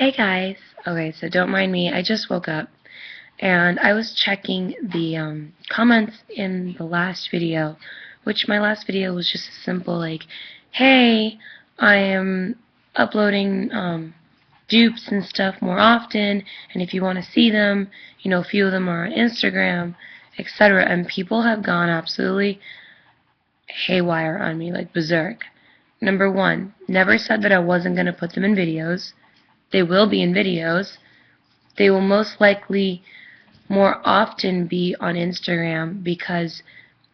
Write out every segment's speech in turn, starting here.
Hey guys. Okay, so don't mind me. I just woke up and I was checking the comments in the last video, which my last video was just a simple like, hey, I am uploading dupes and stuff more often, and if you want to see them, a few of them are on Instagram, etc. And people have gone absolutely haywire on me, like berserk. Number one, never said that I wasn't going to put them in videos. They will be in videos. They will most likely more often be on Instagram because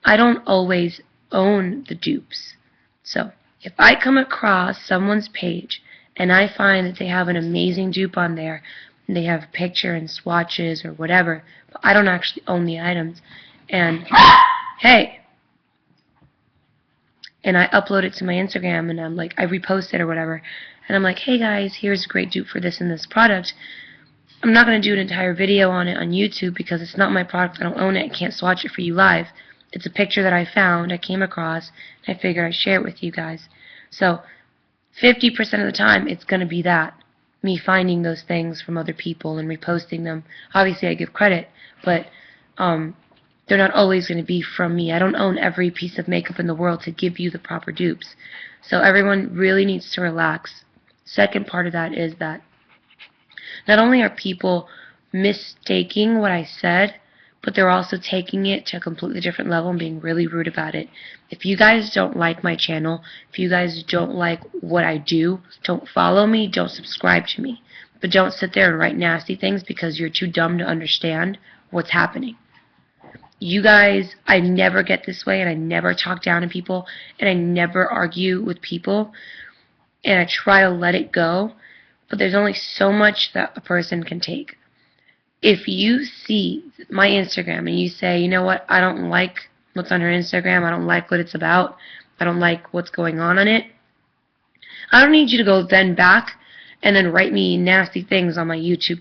I don't always own the dupes. So if I come across someone's page and I find that they have an amazing dupe on there, and they have a picture and swatches or whatever, but I don't actually own the items, and hey, and I upload it to my Instagram and I'm like, I repost it or whatever, and I'm like, hey guys, here's a great dupe for this and this product. I'm not going to do an entire video on it on YouTube because it's not my product. I don't own it. I can't swatch it for you live. It's a picture that I found, I came across, and I figured I'd share it with you guys. So 50% of the time it's going to be that, me finding those things from other people and reposting them. Obviously I give credit, but they're not always going to be from me. I don't own every piece of makeup in the world to give you the proper dupes. So everyone really needs to relax. Second part of that is that not only are people mistaking what I said, but they're also taking it to a completely different level and being really rude about it. If you guys don't like my channel, if you guys don't like what I do, don't follow me, don't subscribe to me. But don't sit there and write nasty things because you're too dumb to understand what's happening. You guys, I never get this way, and I never talk down to people, and I never argue with people, and I try to let it go, but there's only so much that a person can take. If you see my Instagram and you say, you know what, I don't like what's on her Instagram, I don't like what it's about, I don't like what's going on it, I don't need you to go then back and then write me nasty things on my YouTube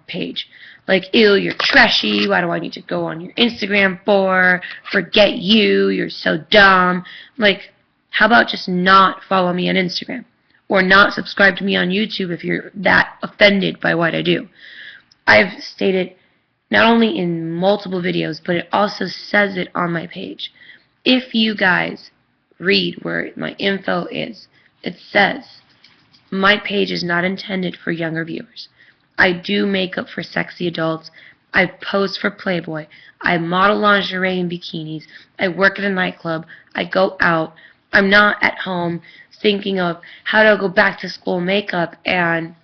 page. Like, ew, you're trashy, why do I need to go on your Instagram for? Forget you, you're so dumb. Like, how about just not follow me on Instagram? Or not subscribe to me on YouTube if you're that offended by what I do. I've stated not only in multiple videos, but it also says it on my page. If you guys read where my info is, it says my page is not intended for younger viewers. I do makeup for sexy adults. I pose for Playboy. I model lingerie and bikinis. I work at a nightclub. I go out. I'm not at home thinking of how to go back to school makeup and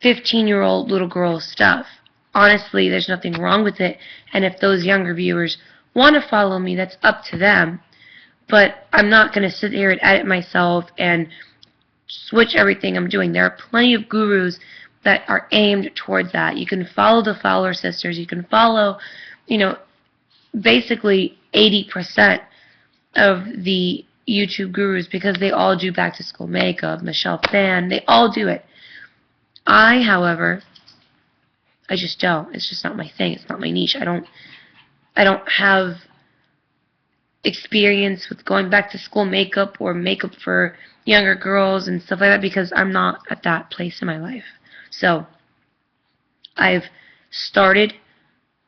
15-year-old little girl stuff. Honestly, there's nothing wrong with it, and if those younger viewers want to follow me, that's up to them. But I'm not going to sit here and edit myself and switch everything I'm doing. There are plenty of gurus that are aimed towards that. You can follow the Fowler sisters. You can follow, basically 80% of the YouTube gurus because they all do back to school makeup. Michelle Phan, they all do it. I, however, I just don't. It's just not my thing. It's not my niche. I don't have experience with going back to school makeup or makeup for younger girls and stuff like that because I'm not at that place in my life. So I've started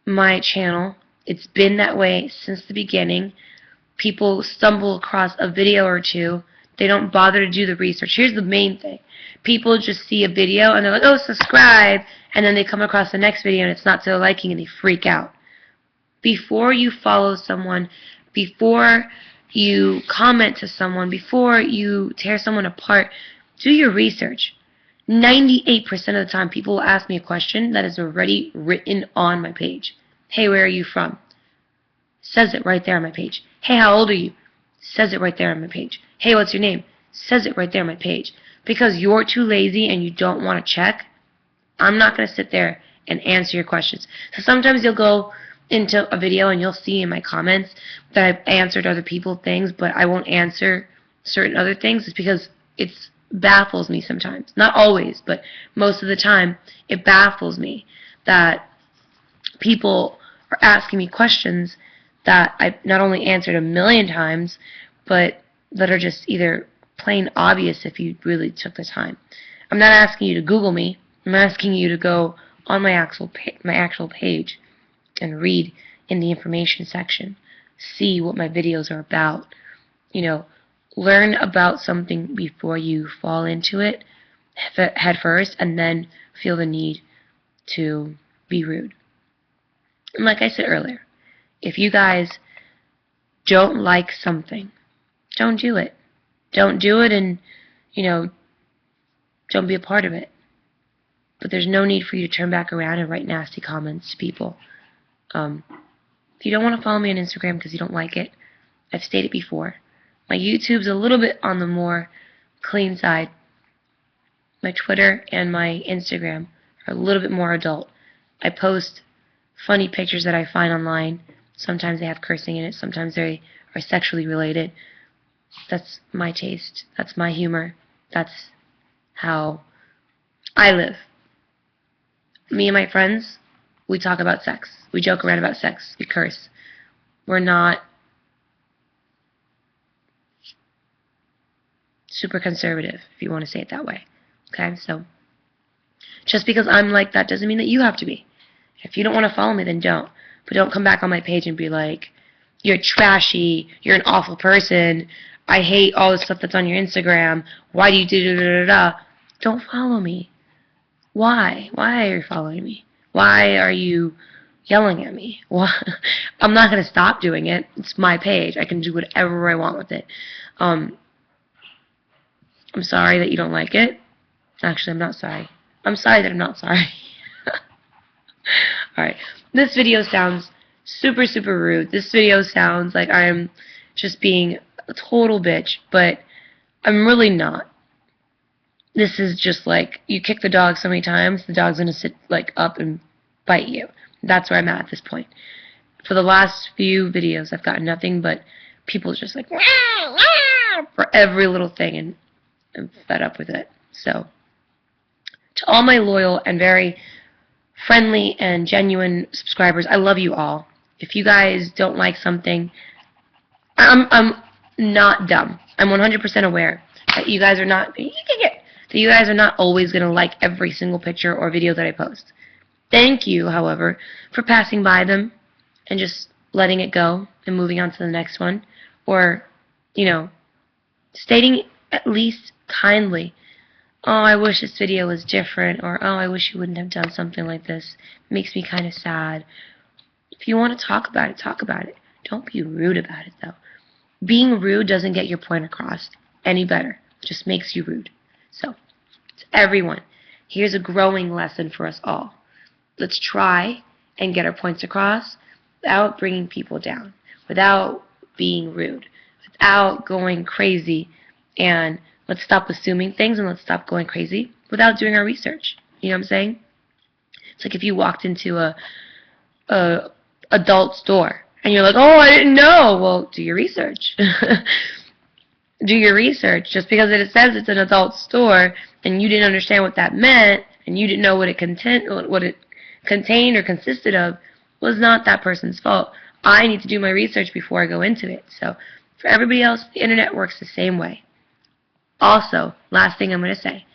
my channel. It's been that way since the beginning. People stumble across a video or two. They don't bother to do the research. Here's the main thing. People just see a video and they're like, oh, subscribe, and then they come across the next video and it's not to their liking and they freak out. Before you follow someone, before you comment to someone, before you tear someone apart, do your research. 98% of the time people will ask me a question that is already written on my page. Hey, where are you from? Says it right there on my page. Hey, how old are you? Says it right there on my page. Hey, what's your name? Says it right there on my page. Because you're too lazy and you don't want to check, I'm not going to sit there and answer your questions. So sometimes you'll go into a video and you'll see in my comments that I've answered other people things, but I won't answer certain other things. It's because it baffles me sometimes. Not always, but most of the time it baffles me that people are asking me questions that I've not only answered a million times, but that are just either plain obvious if you really took the time. I'm not asking you to Google me. I'm asking you to go on my actual page and read in the information section. See what my videos are about. You know, learn about something before you fall into it head first and then feel the need to be rude. And like I said earlier, if you guys don't like something, don't do it. Don't do it, and, you know, don't be a part of it. But there's no need for you to turn back around and write nasty comments to people. If you don't want to follow me on Instagram because you don't like it, I've stated before, my YouTube's a little bit on the more clean side. My Twitter and my Instagram are a little bit more adult. I post funny pictures that I find online. Sometimes they have cursing in it. Sometimes they are sexually related. That's my taste. That's my humor. That's how I live. Me and my friends, we talk about sex. We joke around about sex. We curse. We're not super conservative, if you want to say it that way. Okay, so just because I'm like that doesn't mean that you have to be. If you don't want to follow me, then don't. But don't come back on my page and be like, you're trashy, you're an awful person, I hate all the stuff that's on your Instagram, why do you do da da da da? Don't follow me. Why? Why are you following me? Why are you yelling at me? Why? I'm not going to stop doing it. It's my page. I can do whatever I want with it. I'm sorry that you don't like it. Actually, I'm not sorry. I'm sorry that I'm not sorry. Alright. This video sounds super, super rude. This video sounds like I'm just being a total bitch, but I'm really not. This is just like, you kick the dog so many times, the dog's going to sit like up and bite you. That's where I'm at this point. For the last few videos, I've gotten nothing but people just like, wah, wah, for every little thing, and I'm fed up with it. So, to all my loyal and very friendly and genuine subscribers, I love you all. If you guys don't like something, I'm not dumb. I'm 100% aware that you guys are not always going to like every single picture or video that I post. Thank you, however, for passing by them and just letting it go and moving on to the next one, or, you know, stating at least kindly, oh, I wish this video was different, or oh, I wish you wouldn't have done something like this. It makes me kind of sad. If you want to talk about it, talk about it. Don't be rude about it, though. Being rude doesn't get your point across any better. It just makes you rude. So, to everyone, here's a growing lesson for us all. Let's try and get our points across without bringing people down, without being rude, without going crazy, and let's stop assuming things and let's stop going crazy without doing our research. You know what I'm saying? It's like if you walked into a adult store and you're like, oh, I didn't know. Well, do your research. Do your research. Just because it says it's an adult store and you didn't understand what that meant and you didn't know what it contained or consisted of was not that person's fault. I need to do my research before I go into it. So for everybody else, the internet works the same way. Also, last thing I'm going to say,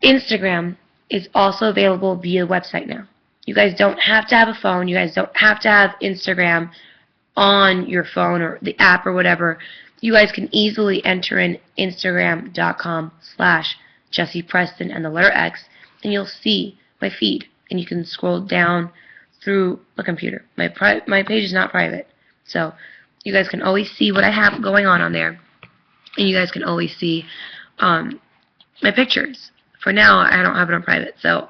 Instagram is also available via website now. You guys don't have to have a phone. You guys don't have to have Instagram on your phone or the app or whatever. You guys can easily enter in Instagram.com/Jessie Preston and the letter X, and you'll see my feed. And you can scroll down through a computer. My page is not private, so you guys can always see what I have going on there. And you guys can always see my pictures. For now, I don't have it on private, so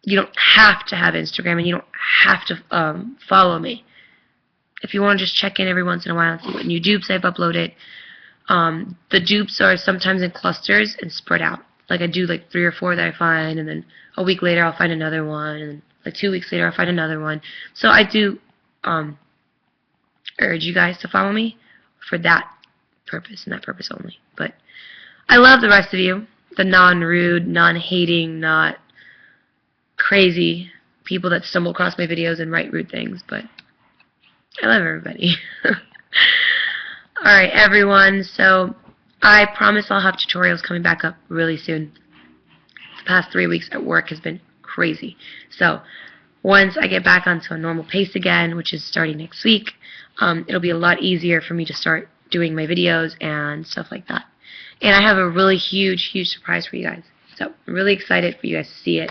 you don't have to have Instagram, and you don't have to follow me. If you want to just check in every once in a while and see what new dupes I've uploaded. The dupes are sometimes in clusters and spread out. Like I do like 3 or 4 that I find, and then a week later I'll find another one, and then like 2 weeks later I'll find another one. So I do urge you guys to follow me for that purpose and that purpose only. But I love the rest of you, the non-rude, non-hating, not crazy people that stumble across my videos and write rude things, but I love everybody. Alright, everyone, so I promise I'll have tutorials coming back up really soon. The past 3 weeks at work has been crazy. So, once I get back onto a normal pace again, which is starting next week, it'll be a lot easier for me to start doing my videos and stuff like that. And I have a really huge surprise for you guys. So, I'm really excited for you guys to see it.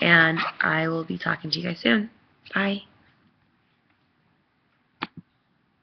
And I will be talking to you guys soon. Bye.